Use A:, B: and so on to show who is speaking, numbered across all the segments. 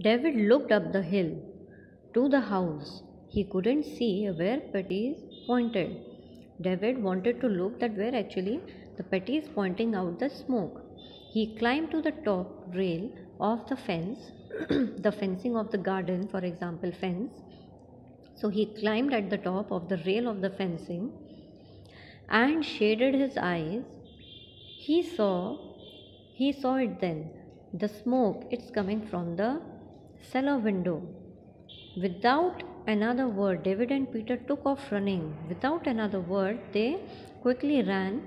A: David looked up the hill to the house. He couldn't see where Petty pointed. David wanted to look that where actually the Petty is pointing out the smoke. He climbed to the top rail of the fence, the fencing of the garden, for example, fence. So he climbed at the top of the rail of the fencing and shaded his eyes. He saw it then. The smoke, it's coming from the cellar window. Without another word, David and Peter took off running. Without another word, they quickly ran.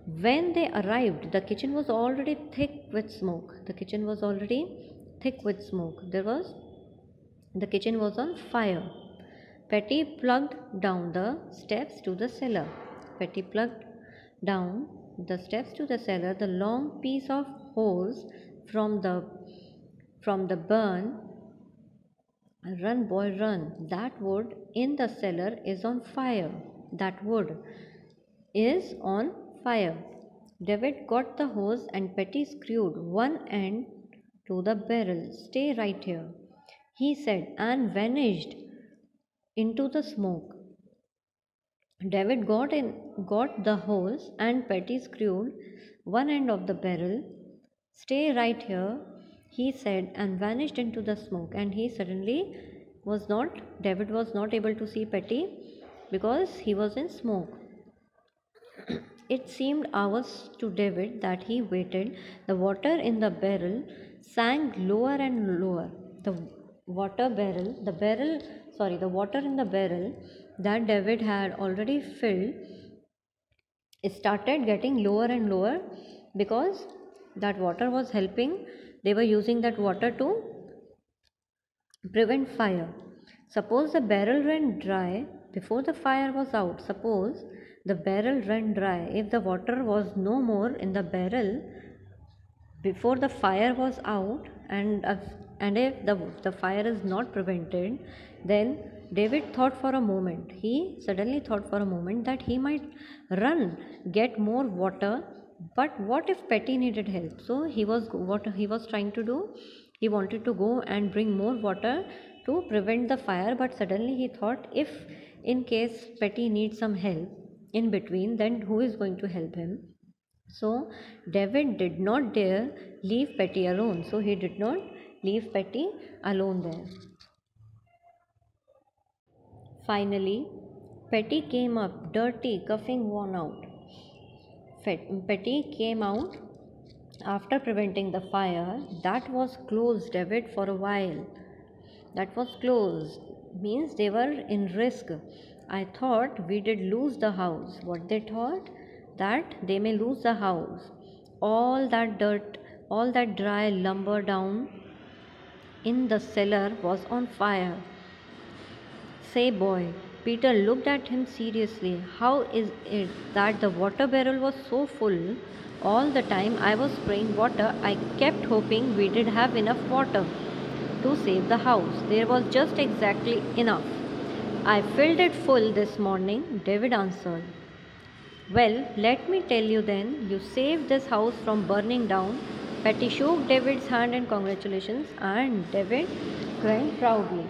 A: When they arrived, the kitchen was already thick with smoke. The kitchen was The kitchen was on fire. Petty plugged down the steps to the cellar. The long piece of hose from the burn. Run, boy, run. That wood in the cellar is on fire. That wood is on fire. David got the hose and Petty screwed one end to the barrel. Stay right here, he said, and vanished into the smoke. David got the hose and Petty screwed one end of the barrel. Stay right here, he said, and vanished into the smoke. And David was not able to see Petty because he was in smoke. It seemed hours to David that he waited. The water in the barrel sank lower and lower. The water in the barrel that David had already filled started getting lower and lower because that water was helping. They were using that water to prevent fire. Suppose the barrel ran dry before the fire was out. Suppose the barrel ran dry. If the water was no more in the barrel before the fire was out, and if the fire is not prevented, then David suddenly thought for a moment that he might run, get more water. But what if Petty needed help? So what he was trying to do, he wanted to go and bring more water to prevent the fire. But suddenly he thought, if in case Petty needs some help in between, then who is going to help him? So David did not dare leave Petty alone. So he did not leave Petty alone there. Finally, Petty came up, dirty, coughing, worn out. Petty came out after preventing the fire. That was closed, David, for a while. That was closed. Means they were in risk. I thought we did lose the house. What they thought? That they may lose the house. All that dirt, all that dry lumber down in the cellar was on fire. Say, boy, Peter looked at him seriously. How is it that the water barrel was so full? All the time I was spraying water, I kept hoping we did have enough water to save the house. There was just exactly enough. I filled it full this morning, David answered. Well, let me tell you then, you saved this house from burning down. Petty shook David's hand in congratulations, and David grinned proudly.